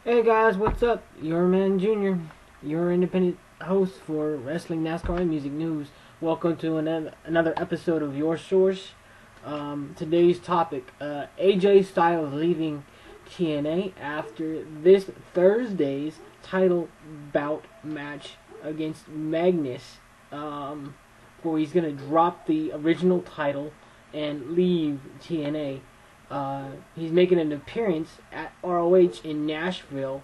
Hey guys, what's up? Your man Junior, your independent host for wrestling, NASCAR, and music news. Welcome to another episode of Your Source. Today's topic: AJ Styles leaving TNA after this Thursday's title bout match against Magnus. Where he's gonna drop the original title and leave TNA. He's making an appearance at ROH in Nashville.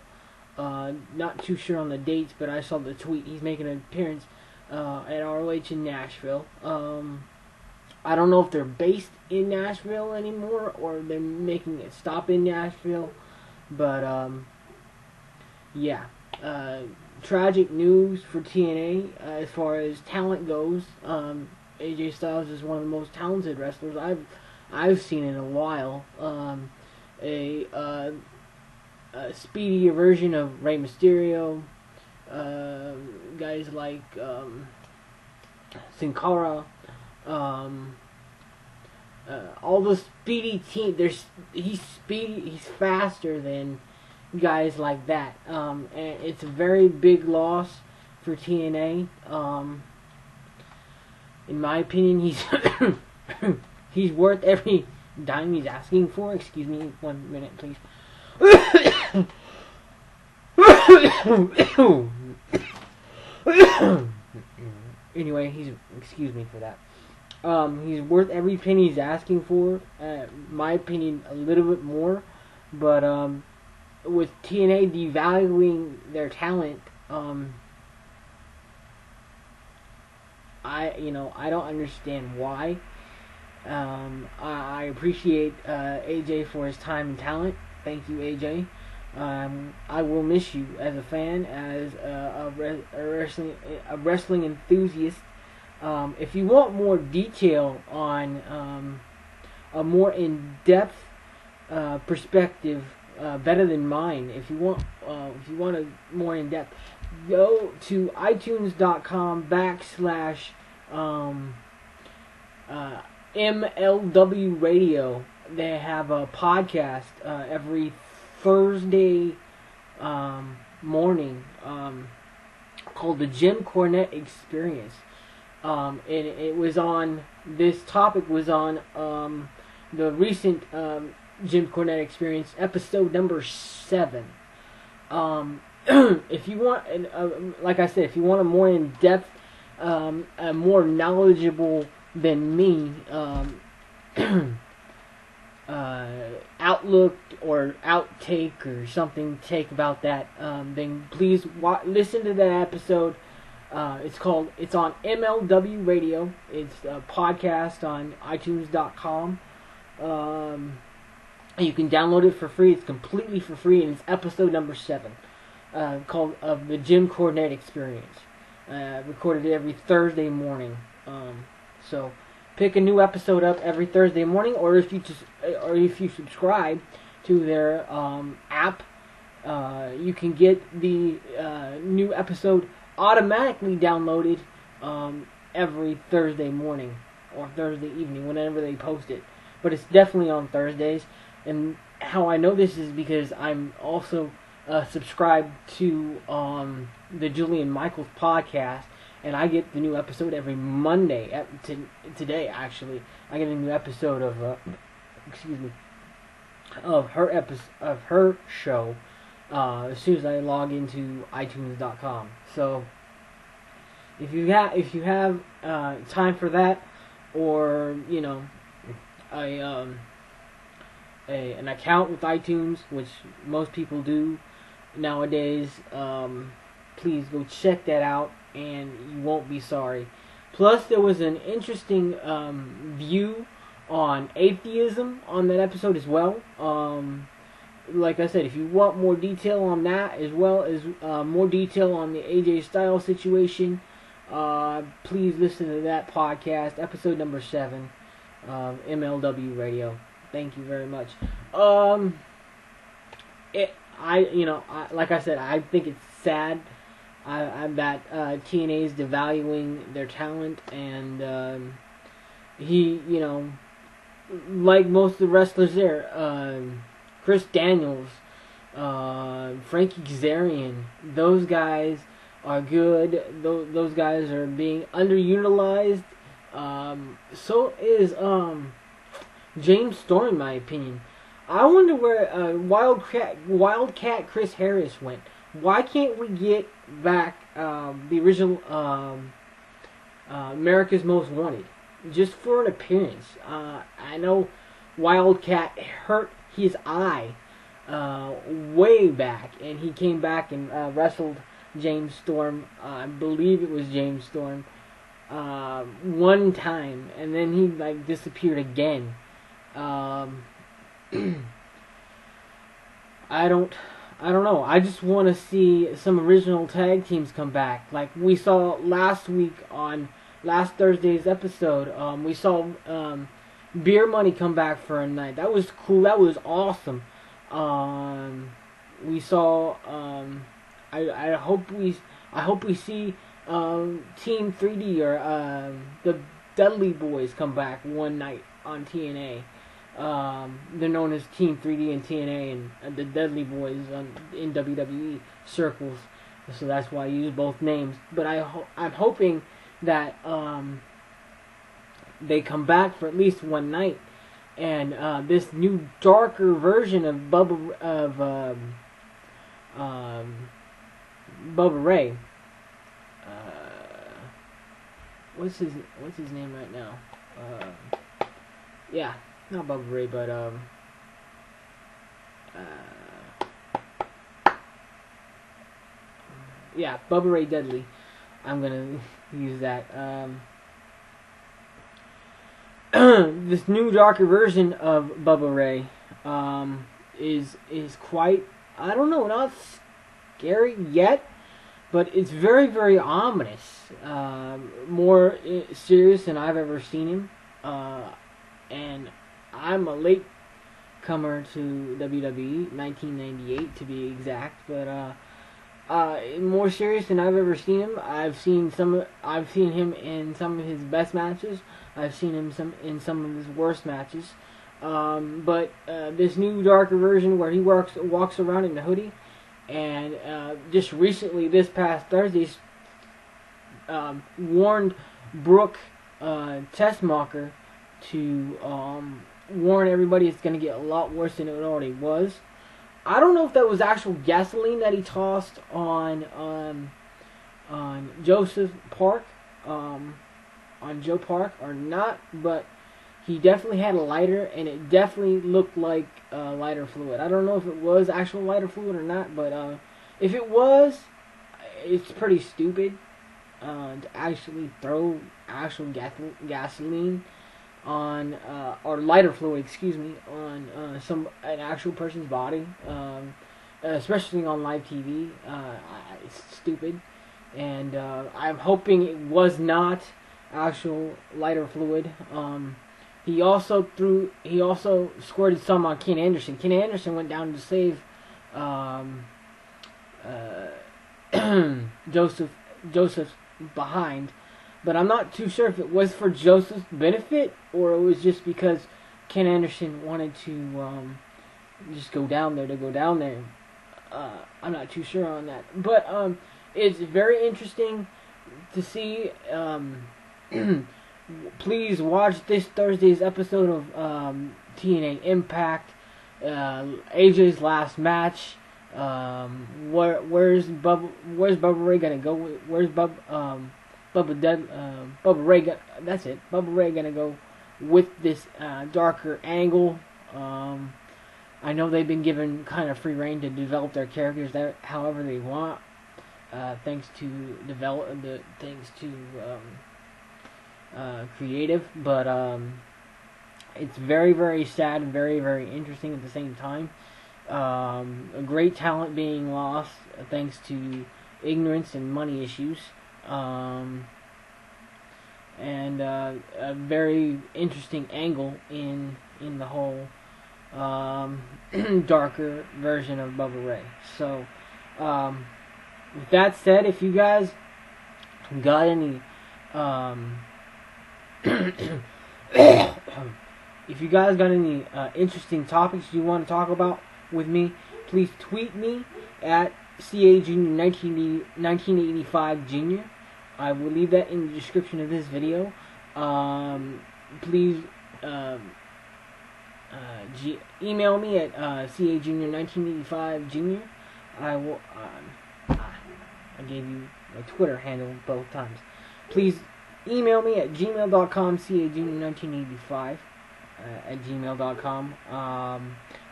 Not too sure on the dates, but I saw the tweet. He's making an appearance at ROH in Nashville. I don't know if they're based in Nashville anymore or they're making a stop in Nashville. But, yeah. Tragic news for TNA as far as talent goes. AJ Styles is one of the most talented wrestlers I've seen in a while. A speedier version of Rey Mysterio. Guys like Sin Cara. All the speedy team. He's speedy. He's faster than guys like that. And it's a very big loss for TNA. In my opinion, he's worth every dime he's asking for. Excuse me, 1 minute, please. Anyway, excuse me for that. He's worth every penny he's asking for. My opinion, a little bit more. But with TNA devaluing their talent, I don't understand why. I appreciate AJ for his time and talent. Thank you, AJ. I will miss you as a fan, as a wrestling enthusiast. If you want more detail on a more in-depth perspective, better than mine, if you want a more in-depth, go to iTunes.com/MLW Radio. They have a podcast every Thursday morning called the Jim Cornette Experience. And this topic was on the recent Jim Cornette Experience, episode number 7. If you want, like I said, if you want a more in-depth, a more knowledgeable than me outlook or outtake or something take about that, then please listen to that episode. It's on MLW Radio. It's a podcast on iTunes.com. You can download it for free. It's completely for free, and it's episode number 7, called the Jim Cornette Experience. Recorded every Thursday morning. So pick a new episode up every Thursday morning, or if you subscribe to their app, you can get the new episode automatically downloaded every Thursday morning or Thursday evening, whenever they post it. But it's definitely on Thursdays. And how I know this is because I'm also subscribed to the Julian Michaels podcast, and I get the new episode every Monday. Today, actually, I get a new episode of her show as soon as I log into iTunes.com. So if you have time for that, or an account with iTunes, which most people do nowadays, please go check that out, and you won't be sorry. Plus, there was an interesting view on atheism on that episode as well. Like I said, if you want more detail on that, as well as more detail on the AJ Styles situation, please listen to that podcast, episode number 7 of MLW Radio. Thank you very much. Like I said, I think it's sad that TNA is devaluing their talent, and he, like most of the wrestlers there, Chris Daniels, Frankie Kazarian. Those guys are good. Those guys are being underutilized. So is James Storm, in my opinion. I wonder where Wildcat Chris Harris went. Why can't we get back the original America's Most Wanted just for an appearance? I know Wildcat hurt his eye way back, and he came back and wrestled James Storm. I believe it was James Storm one time, and then he like disappeared again. I don't know. I just want to see some original tag teams come back, like we saw last week on last Thursday's episode. We saw Beer Money come back for a night. That was cool. That was awesome. We saw. I hope we see Team 3D or the Dudley Boys come back one night on TNA. They're known as Team 3D and TNA, and the Dudley Boys in WWE circles. So that's why I use both names. But I'm hoping that they come back for at least one night, and this new darker version of Bubba Ray. What's his name right now? Yeah, not Bubba Ray, but yeah, Bubba Ray Dudley. I'm gonna use that. This new darker version of Bubba Ray is quite, I don't know, not scary yet, but it's very, very ominous. More serious than I've ever seen him. And I'm a late comer to WWE, 1998 to be exact, but more serious than I've ever seen him. I've seen him in some of his best matches. I've seen him in some of his worst matches. But this new darker version where he walks around in a hoodie, and just recently, this past Thursday, warned Brooke Tessmacher to warn everybody it's going to get a lot worse than it already was. I don't know if that was actual gasoline that he tossed on Joseph Park, on Joe Park or not, but he definitely had a lighter, and it definitely looked like lighter fluid. I don't know if it was actual lighter fluid or not, but if it was, it's pretty stupid to actually throw actual gasoline on or lighter fluid, on an actual person's body, especially on live TV. It's stupid, and I'm hoping it was not actual lighter fluid. He also squirted some on Ken Anderson. Ken Anderson went down to save Joseph's behind. But I'm not too sure if it was for Joseph's benefit or it was just because Ken Anderson wanted to just go down there to go down there. I'm not too sure on that. But it's very interesting to see. Please watch this Thursday's episode of TNA Impact. AJ's last match. Where's Bubba Ray gonna go? Where's Bubba Ray? That's it. Bubba Ray gonna go with this darker angle. I know they've been given kind of free reign to develop their characters however they want, thanks to creative, but it's very, very sad and very, very interesting at the same time. A great talent being lost thanks to ignorance and money issues, and a very interesting angle in the whole darker version of Bubba Ray. So, with that said, if you guys got any if you guys got any interesting topics you want to talk about with me, please tweet me at CA Junior 1985 Junior. I will leave that in the description of this video. Please email me at CA Junior 1985 Junior. I will. I gave you my Twitter handle both times. Please email me at gmail.com, CA Junior 1985 at gmail.com.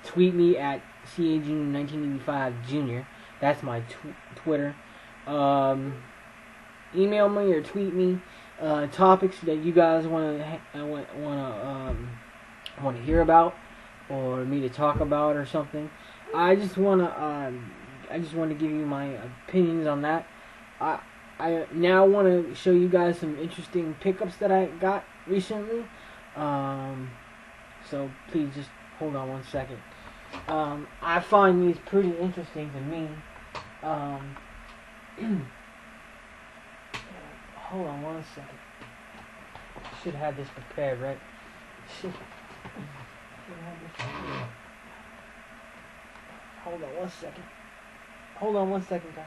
Tweet me at CA Junior 1985 Junior. That's my Twitter. Email me or tweet me topics that you guys want to hear about, or me to talk about, or something. I just want to give you my opinions on that. I now want to show you guys some interesting pickups that I got recently. So please just hold on one second. I find these pretty interesting to me. Hold on one second. Should have this prepared, right? Should have this prepared. Hold on one second. Hold on one second, guys.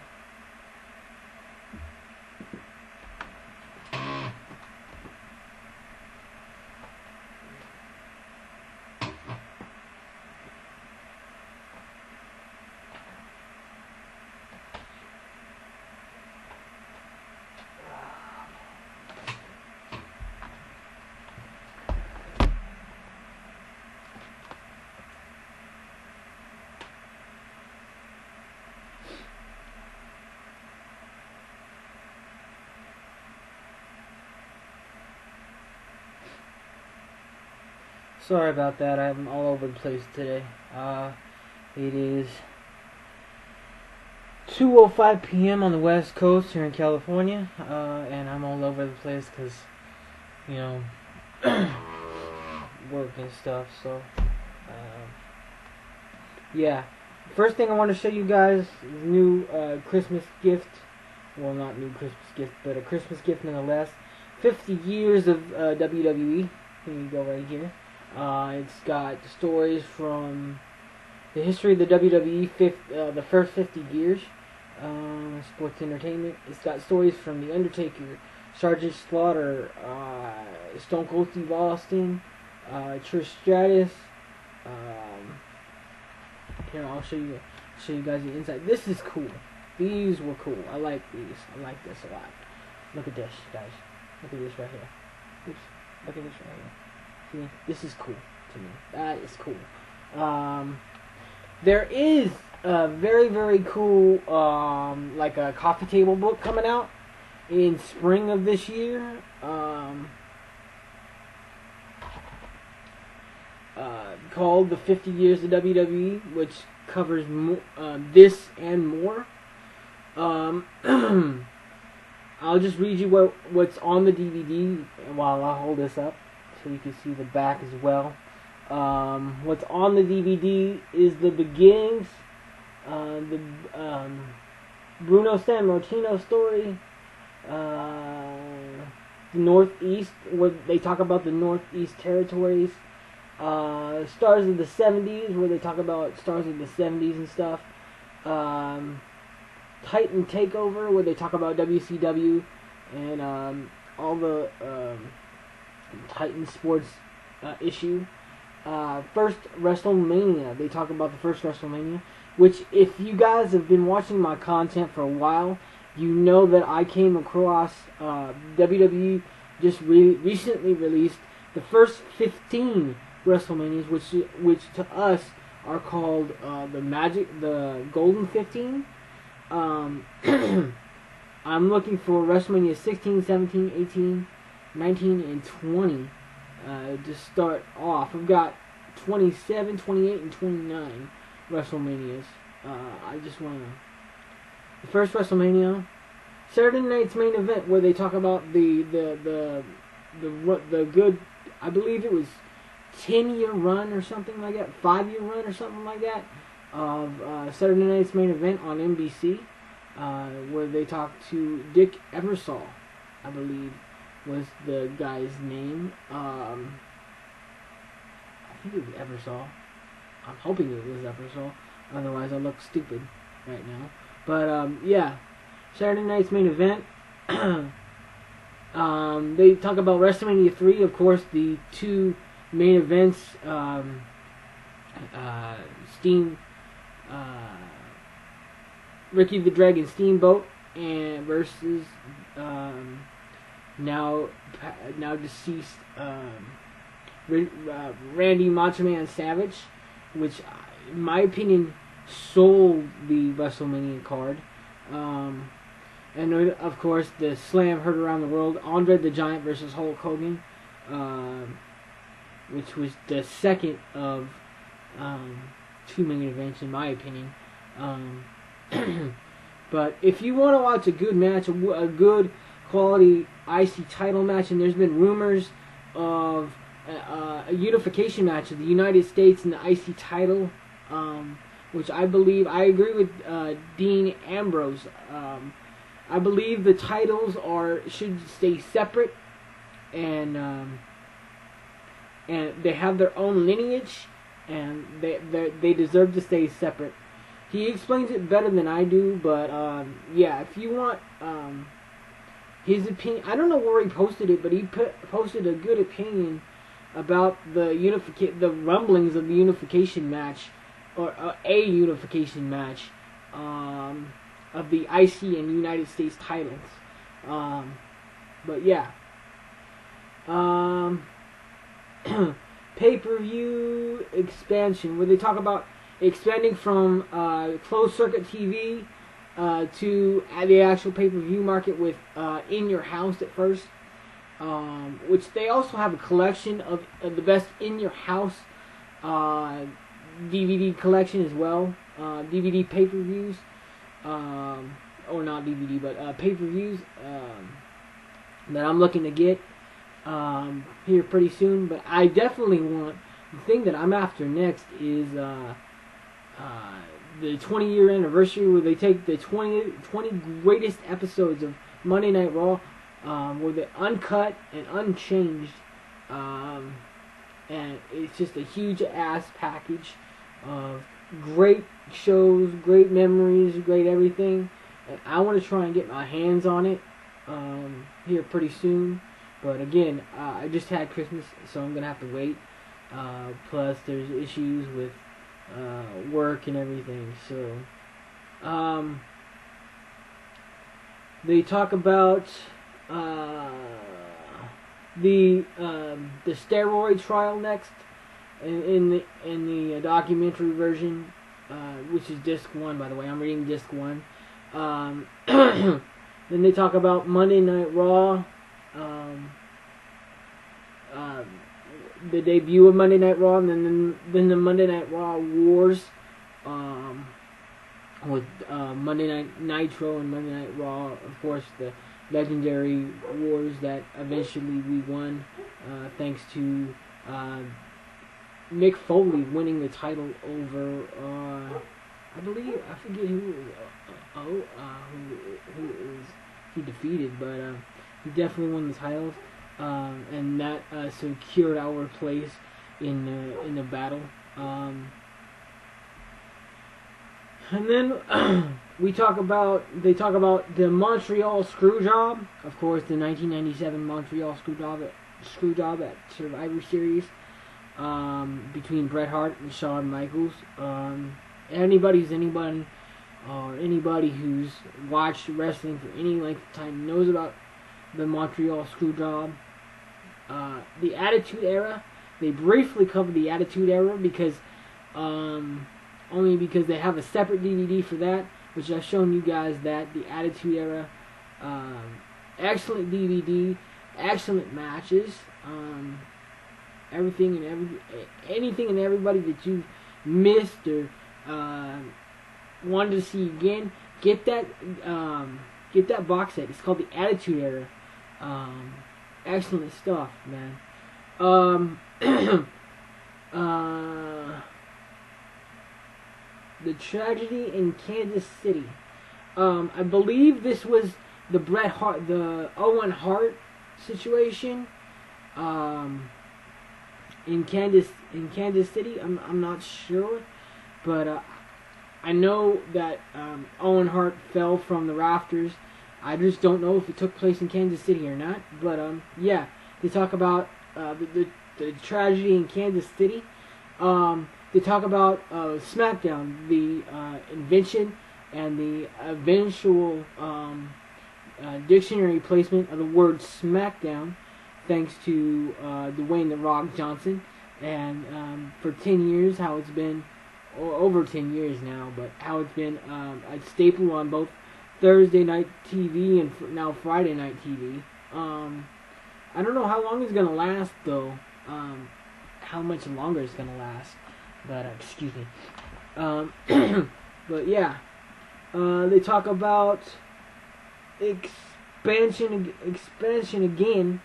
Sorry about that. I'm all over the place today. It is 2:05 p.m. on the West Coast here in California, and I'm all over the place because, you know, work and stuff. So, yeah. First thing I want to show you guys is a new Christmas gift. Well, not new Christmas gift, but a Christmas gift nonetheless. 50 years of WWE. Here you go, right here. It's got stories from the history of the WWE, the first 50 years, sports entertainment. It's got stories from The Undertaker, Sergeant Slaughter, Stone Cold Steve Austin, Trish Stratus. Here, I'll show you guys the inside. This is cool. These were cool. I like these. I like this a lot. Look at this, guys. Look at this right here. Oops. Look at this right here. See, this is cool to me. That is cool. There is a very, very cool, like a coffee table book coming out in spring of this year. Called The 50 Years of WWE, which covers this and more. I'll just read you what's on the DVD while I hold this up, so you can see the back as well. What's on the DVD is the beginnings, the Bruno Sammartino story, the Northeast, where they talk about the Northeast territories, stars of the 70s, where they talk about stars of the 70s and stuff, Titan Takeover, where they talk about WCW and all the Titan sports issue. First WrestleMania, they talk about the first WrestleMania, which, if you guys have been watching my content for a while, you know that I came across WWE just recently released the first 15 WrestleManias, which to us are called the Golden 15. I'm looking for WrestleMania 16, 17, 18, 19, and 20 to start off. We've got 27, 28, and 29 WrestleManias. I just want to... The first WrestleMania, Saturday night's main event, where they talk about the good, I believe it was 10-year run or something like that, 5-year run or something like that, of Saturday night's main event on NBC, where they talked to Dick Ebersol, I believe was the guy's name. I think it was Ebersol. I'm hoping it was Ebersol, otherwise I look stupid. right now. But yeah, Saturday night's main event. They talk about WrestleMania 3, of course, the two main events. Steam, Ricky the Dragon Steamboat, and versus now deceased Randy Macho Man Savage, which, in my opinion, sold the WrestleMania card. And of course, the Slam heard around the world: Andre the Giant versus Hulk Hogan, which was the second of two main events, in my opinion. But if you want to watch a good match, a good quality IC title match, and there's been rumors of a unification match of the United States and the IC title, which I agree with Dean Ambrose. I believe the titles should stay separate, and they have their own lineage, and they deserve to stay separate. He explains it better than I do, but yeah, if you want his opinion, I don't know where he posted it, but he posted a good opinion about the rumblings of the unification match, or a unification match of the IC and United States titles. But yeah, pay-per-view expansion, where they talk about expanding from closed circuit TV to the actual pay-per-view market with In Your House at first, which they also have a collection of the best In Your House DVD collection as well, DVD pay-per-views, or not DVD, but pay-per-views that I'm looking to get here pretty soon. But I definitely want, the thing that I'm after next is the 20-year anniversary, where they take the 20 greatest episodes of Monday Night Raw, where they're uncut and unchanged, and it's just a huge ass package of great shows, great memories, great everything, and I want to try and get my hands on it here pretty soon. But again, I just had Christmas, so I'm gonna have to wait. Plus, there's issues with work and everything. So, they talk about the steroid trial next in the documentary version, which is disc 1, by the way. I'm reading disc 1. Then they talk about Monday Night Raw, the debut of Monday Night Raw, and then the Monday Night Raw Wars, with Monday Night Nitro and Monday Night Raw, of course, the legendary wars that eventually we won, thanks to Mick Foley winning the title over, I forget who he defeated, but he definitely won the titles, and that secured our place in the battle. And then they talk about the Montreal Screwjob, of course, the 1997 Montreal Screwjob at Survivor Series, between Bret Hart and Shawn Michaels. Anybody who's watched wrestling for any length of time knows about the Montreal Screwjob. The Attitude Era, they briefly covered the Attitude Era because only because they have a separate DVD for that, which I've shown you guys that, the Attitude Era. Excellent DVD, excellent matches, anything and everybody that you missed or wanted to see again, get that box set. It's called the Attitude Era. Excellent stuff, man. The Tragedy in Kansas City. I believe this was the Owen Hart situation. In Kansas City. I'm not sure, but I know that Owen Hart fell from the rafters. I just don't know if it took place in Kansas City or not. But yeah, they talk about the tragedy in Kansas City. They talk about SmackDown, the invention and the eventual dictionary placement of the word SmackDown, thanks to Dwayne "The Rock" Johnson, and for 10 years, how it's been, or over 10 years now, but how it's been a staple on both Thursday night TV and now Friday night TV. I don't know how long it's gonna last though. How much longer it's gonna last? But excuse me. But yeah, they talk about expansion again.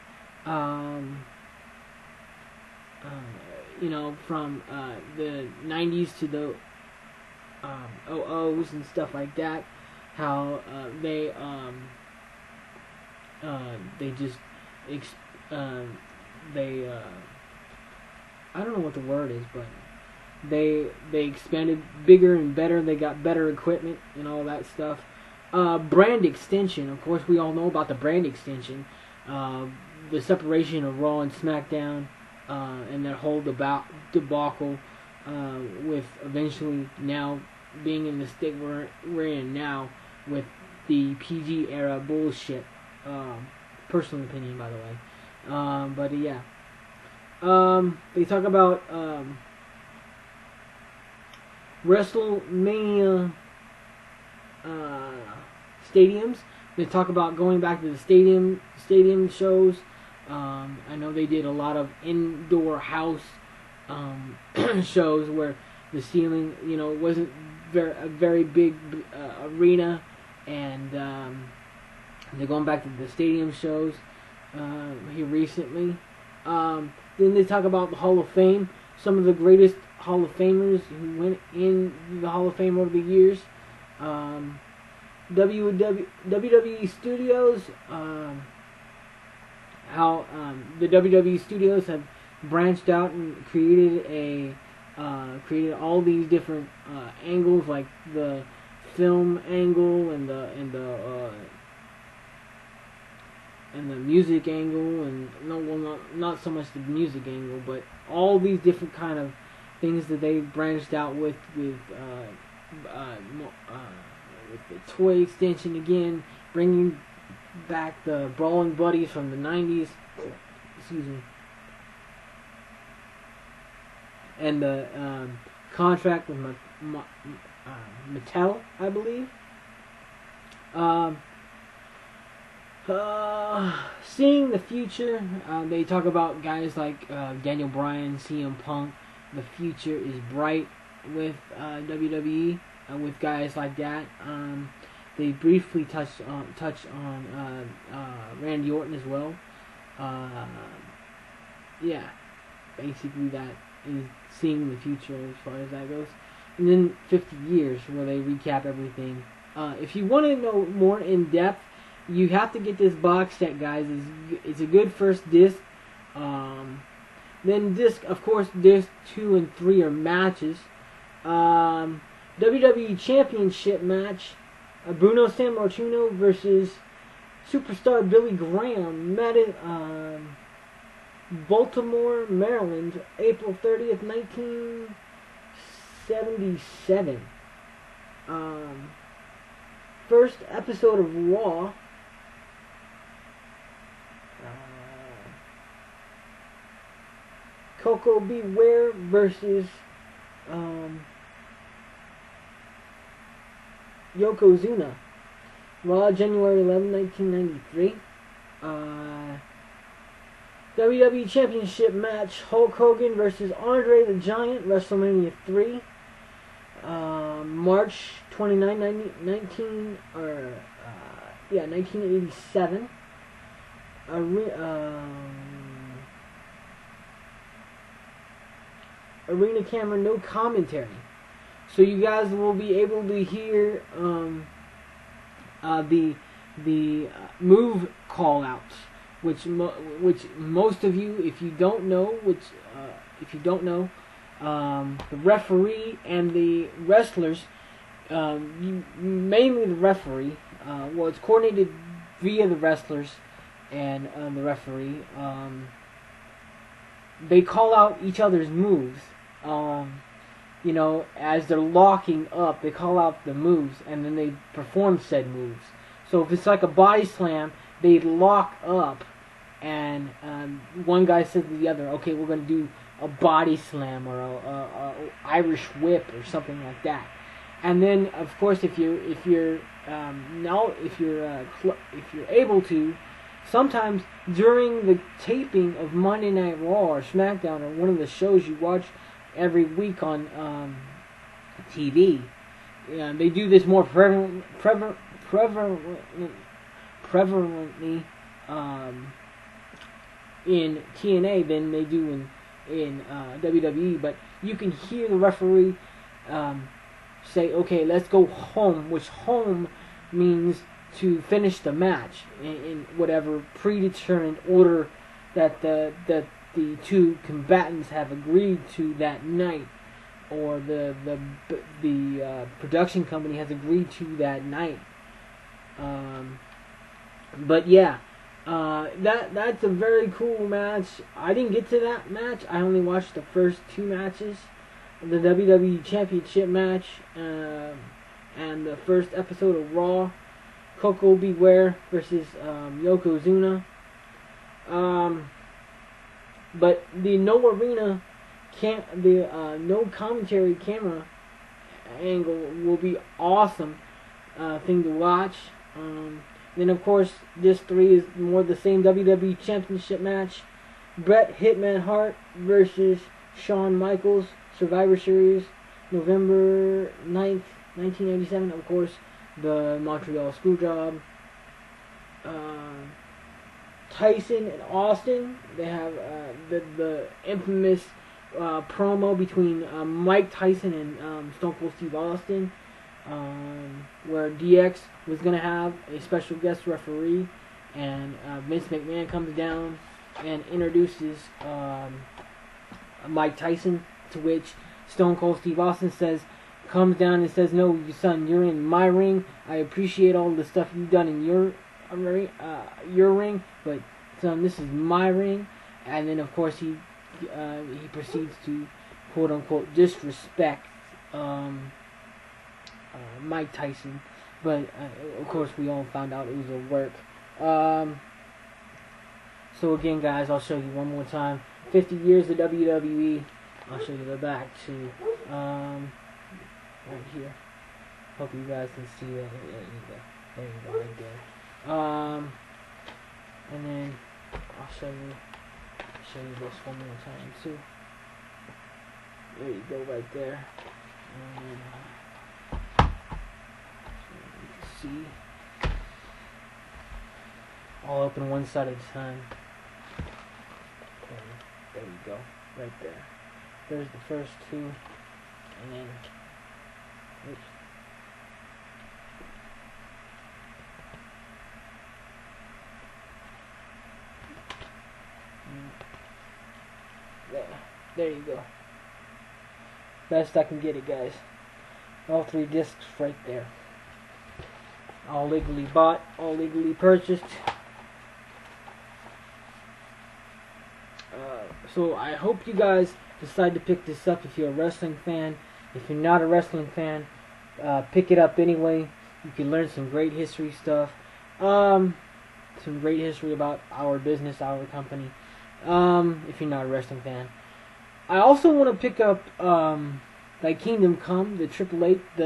You know, from the 90s to the 00s and stuff like that. How they just I don't know what the word is, but they expanded bigger and better. They got better equipment and all that stuff. Brand extension, of course, we all know about the brand extension. The separation of Raw and SmackDown, and that whole debacle, with eventually now being in the state we're in now with the PG era bullshit. Personal opinion, by the way. But yeah. They talk about WrestleMania stadiums. They talk about going back to the stadium shows. I know they did a lot of indoor house shows where the ceiling, you know, wasn't a very big arena, and they're going back to the stadium shows here recently. Then they talk about the Hall of Fame. Some of the greatest Hall of Famers who went in the Hall of Fame over the years. WWE Studios. How the WWE Studios have branched out and created all these different angles, like the film angle and the music angle, and not so much the music angle, but all these different kind of things that they branched out with the toy extension again, bringing back the Brawling Buddies from the 90s. Excuse me. And the contract with Mattel, I believe. Seeing the future, they talk about guys like Daniel Bryan, CM Punk. The future is bright with WWE, with guys like that. They briefly touch on Randy Orton as well. Yeah, basically that is seeing the future as far as that goes. And then 50 years, where they recap everything. If you want to know more in depth, you have to get this box set, guys. It's a good first disc. Then of course, disc 2 and 3 are matches. WWE Championship match: Bruno Sammartino versus Superstar Billy Graham. Baltimore, Maryland, April 30th, 1977. First episode of Raw. Coco Beware versus Yokozuna. Raw, January 11, 1993. WWE Championship match: Hulk Hogan versus Andre the Giant, WrestleMania 3. March 29, 1987. Arena camera, no commentary. So you guys will be able to hear the move call outs, which most of you, if you don't know, the referee and the wrestlers mainly the referee. Well, it's coordinated via the wrestlers and the referee. They call out each other's moves. As they're locking up, they call out the moves, and then they perform said moves. So if it's like a body slam, they lock up, and one guy says to the other, "Okay, we're going to do a body slam or a Irish whip or something like that." And then, of course, if you're able to, sometimes during the taping of Monday Night Raw or SmackDown or one of the shows you watch every week on TV, they do this more prevalently in TNA than they do in WWE. But you can hear the referee say, "Okay, let's go home," which home means to finish the match in whatever predetermined order that the two combatants have agreed to that night, or the production company has agreed to that night. But yeah, that's a very cool match. I didn't get to that match. I only watched the first two matches, the WWE Championship match and the first episode of Raw, Koko Beware versus Yokozuna. But the no arena no commentary camera angle will be awesome thing to watch. Then of course this 3 is more the same WWE Championship match. Bret Hitman Hart versus Shawn Michaels, Survivor Series, November 9th, 1997. Of course, the Montreal Screwjob. Tyson and Austin, they have the infamous promo between Mike Tyson and Stone Cold Steve Austin, where DX was going to have a special guest referee, and Vince McMahon comes down and introduces Mike Tyson, to which Stone Cold Steve Austin comes down and says, "No, son, you're in my ring. I appreciate all the stuff you've done in your ring, but son, this is my ring." And then of course he proceeds to quote unquote disrespect Mike Tyson, but of course we all found out it was a work. So again, guys, I'll show you one more time. 50 years of WWE. I'll show you the back too. Right here. Hope you guys can see that. There you go, right there. And then I'll show you this one more time too. There you go, right there. And so you can see, all open one side at a time. There you go, right there. There's the first two, and then oops. There you go. Best I can get it, guys. All 3 discs right there. All legally bought, all legally purchased. So I hope you guys decide to pick this up if you're a wrestling fan. If you're not a wrestling fan, pick it up anyway. You can learn some great history stuff. Some great history about our business, our company. If you're not a wrestling fan. I also want to pick up Thy Kingdom Come, the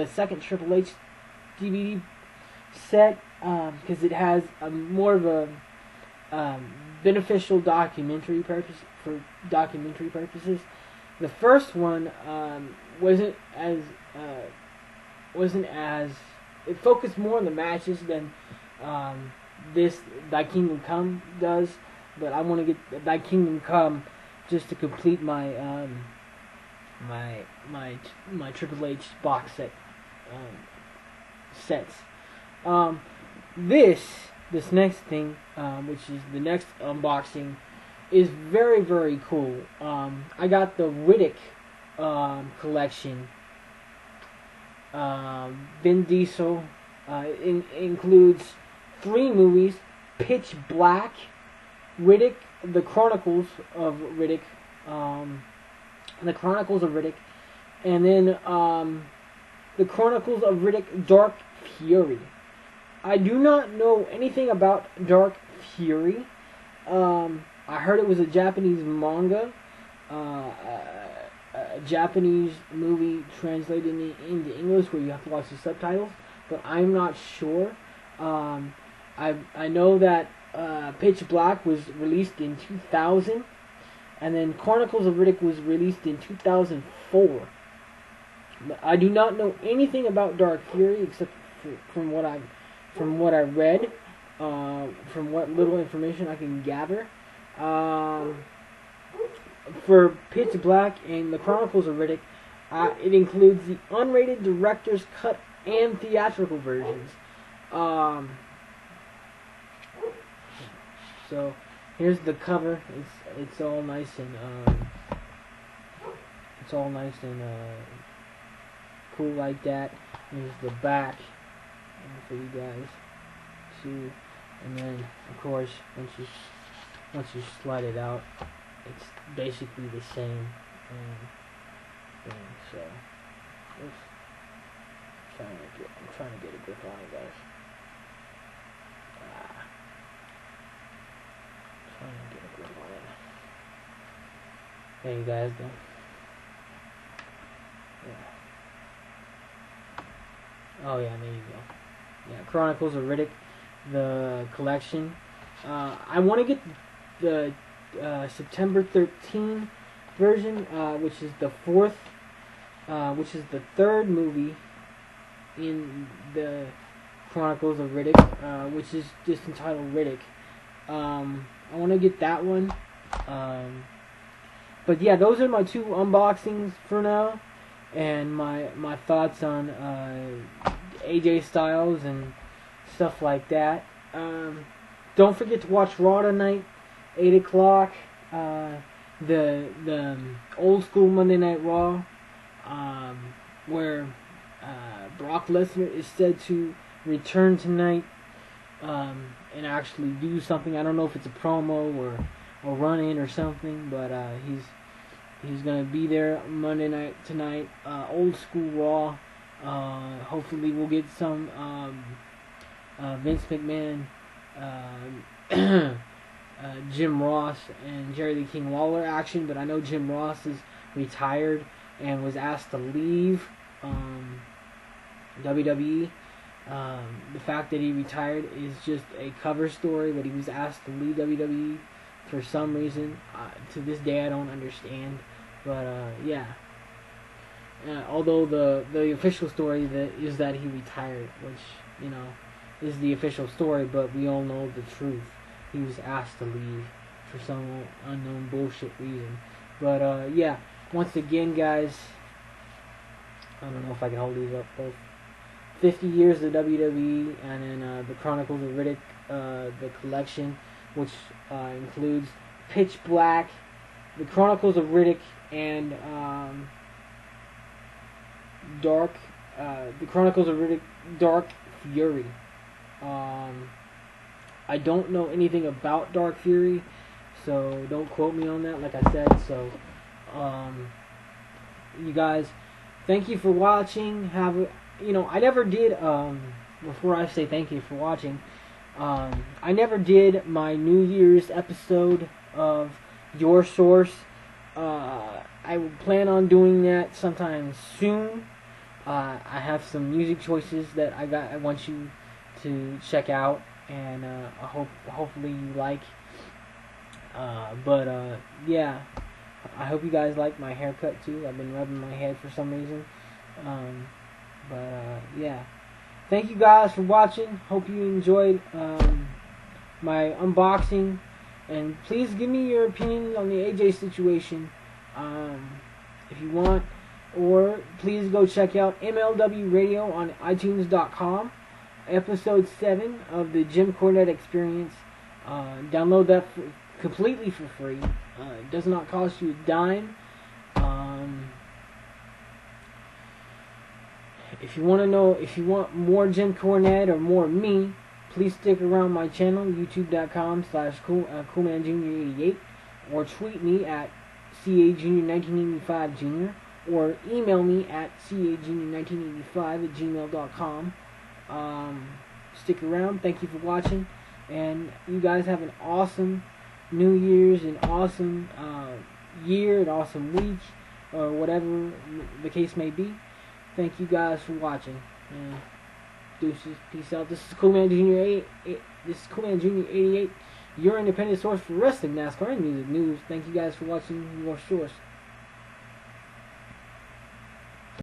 second Triple H DVD set, because it has more of a beneficial documentary purpose for documentary purposes. The first one wasn't as it focused more on the matches than this Thy Kingdom Come does. But I want to get Thy Kingdom Come just to complete my my Triple H box sets. This next thing, which is the next unboxing, is very, very cool. I got the Riddick collection Vin Diesel. Includes 3 movies: Pitch Black, Riddick, The Chronicles of Riddick, The Chronicles of Riddick, and then The Chronicles of Riddick: Dark Fury. I do not know anything about Dark Fury. I heard it was a Japanese manga, a Japanese movie translated into English where you have to watch the subtitles, but I'm not sure. I know that Pitch Black was released in 2000, and then Chronicles of Riddick was released in 2004. But I do not know anything about Dark Fury except from what I read, from what little information I can gather. For Pitch Black and the Chronicles of Riddick, it includes the unrated director's cut and theatrical versions. So here's the cover. It's all nice and cool like that. Here's the back for you guys too, and then of course once you slide it out, it's basically the same thing. So I'm trying to get a grip on it, guys. Trying to get a grip on it. There you guys go. Yeah. Oh yeah, there you go. Yeah, Chronicles of Riddick, the collection. I want to get the September 13 version, which is the third movie in the Chronicles of Riddick, which is just entitled Riddick. I want to get that one. But yeah, those are my 2 unboxings for now, and my thoughts on AJ Styles and stuff like that. Don't forget to watch Raw tonight, 8 o'clock. The old school Monday Night Raw, where Brock Lesnar is said to return tonight and actually do something. I don't know if it's a promo or run-in or something, but he's gonna be there Monday night tonight. Old school Raw. Hopefully we'll get some Vince McMahon, Jim Ross, and Jerry the King Lawler action, but I know Jim Ross is retired and was asked to leave WWE. The fact that he retired is just a cover story, but he was asked to leave WWE for some reason. To this day I don't understand, but yeah. Although the official story is that he retired, which is the official story, but we all know the truth. He was asked to leave for some unknown bullshit reason. But yeah, once again, guys, I don't know if I can hold these up both. 50 years of WWE, and then the Chronicles of Riddick, the collection, which includes Pitch Black, the Chronicles of Riddick, and the Chronicles of Riddick: Dark Fury. I don't know anything about Dark Fury, so don't quote me on that, like I said. So, you guys, thank you for watching. I never did, before I say thank you for watching, I never did my New Year's episode of Your Source. I will plan on doing that sometime soon. I have some music choices that I want you to check out, and hopefully you like. Yeah, I hope you guys like my haircut too. I've been rubbing my head for some reason. Yeah, thank you guys for watching. Hope you enjoyed my unboxing, and please give me your opinion on the AJ situation if you want, or please go check out MLW Radio on iTunes.com, episode 7 of the Jim Cornette Experience. Download that completely for free. It does not cost you a dime. If you want to know, if you want more Jim Cornette or more me, please stick around my channel, youtube.com/coolmanjunior88, or tweet me at CAJunior1985 or email me at cajunior1985@gmail.com. Stick around. Thank you for watching, and you guys have an awesome New Year's, an awesome year, an awesome week, or whatever the case may be. Thank you guys for watching. And deuces. Peace out. This is Coolman Junior 88, your independent source for wrestling, NASCAR, and music news. Thank you guys for watching your source.